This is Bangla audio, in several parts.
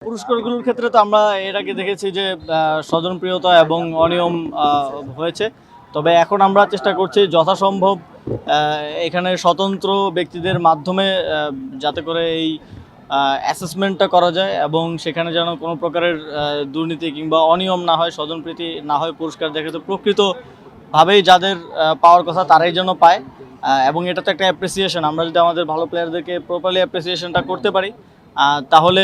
পুরস্কারগুলোর ক্ষেত্রে তো আমরা এর আগে দেখেছি যে স্বজনপ্রিয়তা এবং অনিয়ম হয়েছে। তবে এখন আমরা চেষ্টা করছি যথাসম্ভব এখানে স্বতন্ত্র ব্যক্তিদের মাধ্যমে যাতে করে এই অ্যাসেসমেন্টটা করা যায় এবং সেখানে যেন কোনো প্রকারের দুর্নীতি কিংবা অনিয়ম না হয়, স্বজনপ্রীতি না হয়, পুরস্কার দেখে তো প্রকৃতভাবেই যাদের পাওয়ার কথা তারাই যেন পায়। এবং এটা তো একটা অ্যাপ্রিসিয়েশন। আমরা যদি আমাদের ভালো প্লেয়ারদেরকে প্রপারলি অ্যাপ্রিসিয়েশনটা করতে পারি তাহলে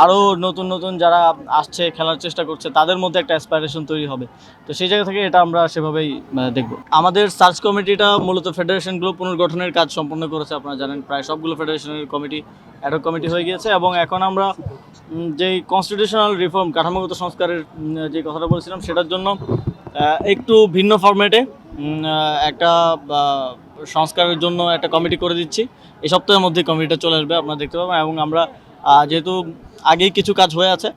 আরও নতুন নতুন যারা আসছে খেলার চেষ্টা করছে তাদের মধ্যে একটা অ্যাসপাইরেশন তৈরি হবে। তো সেই জায়গা থেকে এটা আমরা সেভাবেই দেখব। আমাদের সার্চ কমিটিটা মূলত ফেডারেশনগুলো পুনর্গঠনের কাজ সম্পন্ন করেছে। আপনারা জানেন প্রায় সবগুলো ফেডারেশনের কমিটি অ্যাডহক কমিটি হয়ে গিয়েছে এবং এখন আমরা যেই কনস্টিটিউশনাল রিফর্ম কাঠামোগত সংস্কারের যে কথাটা বলছিলাম সেটার জন্য একটু ভিন্ন ফরম্যাটে একটা সংস্কারের জন্য একটা কমিটি করে দিচ্ছি। এই সপ্তাহের মধ্যে কমিটিটা চলে আসবে, আপনারা দেখতে পাবেন। এবং আমরা যেহেতু আগেই কিছু কাজ হয়ে আছে,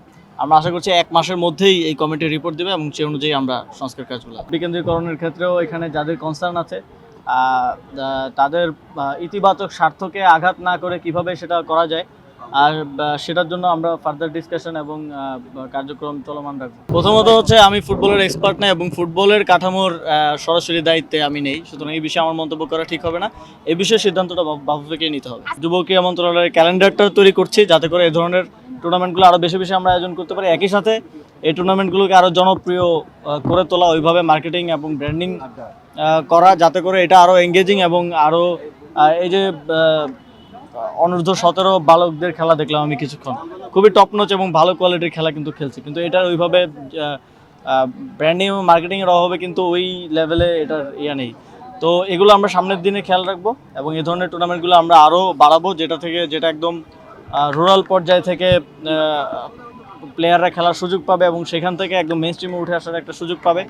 আমরা আশা করছি 1 মাসের মধ্যেই এই কমিটি রিপোর্ট দেবে এবং সেই অনুযায়ী আমরা সংস্কার কাজগুলো বিকেন্দ্রীকরণের ক্ষেত্রেও এখানে যাদের কনসার্ন আছে তাদের ইতিবাচক স্বার্থকে আঘাত না করে কিভাবে সেটা করা যায়, আর সেটার জন্য আমরা ফার্দার ডিসকাশন এবং কার্যক্রম চলমান রাখবো। প্রথমত হচ্ছে আমি ফুটবলের এক্সপার্ট নাই এবং ফুটবলের কাঠামোর সরাসরি দায়িত্বে আমি নেই, সুতরাং এই বিষয়ে আমার মন্তব্য করা ঠিক হবে না। এই বিষয়ে সিদ্ধান্তটা বাফুফেকেই নিতে হবে। যুব ক্রীড়া মন্ত্রণালয়ের ক্যালেন্ডারটা তৈরি করছি যাতে করে এই ধরনের টুর্নামেন্টগুলো আরও বেশি বেশি আমরা আয়োজন করতে পারি। একই সাথে এই টুর্নামেন্টগুলোকে আরও জনপ্রিয় করে তোলা, ওইভাবে মার্কেটিং এবং ব্র্যান্ডিং করা যাতে করে এটা আরও এঙ্গেজিং এবং আরও এই যে অনূর্ধ্ব 17 বালকদের খেলা দেখলাম আমি কিছুক্ষণ, খুবই টপ নচ এবং ভালো কোয়ালিটির খেলা কিন্তু খেলছে, কিন্তু এটা ওইভাবে ব্র্যান্ডিং এবং মার্কেটিংয়ের অভাবে কিন্তু ওই লেভেলে এটার নেই। তো এগুলো আমরা সামনের দিনে খেয়াল রাখবো এবং এই ধরনের টুর্নামেন্টগুলো আমরা আরও বাড়াবো, যেটা একদম রুরাল পর্যায় থেকে প্লেয়াররা খেলার সুযোগ পাবে এবং সেখান থেকে একদম মেইন স্ট্রিমে উঠে আসার একটা সুযোগ পাবে।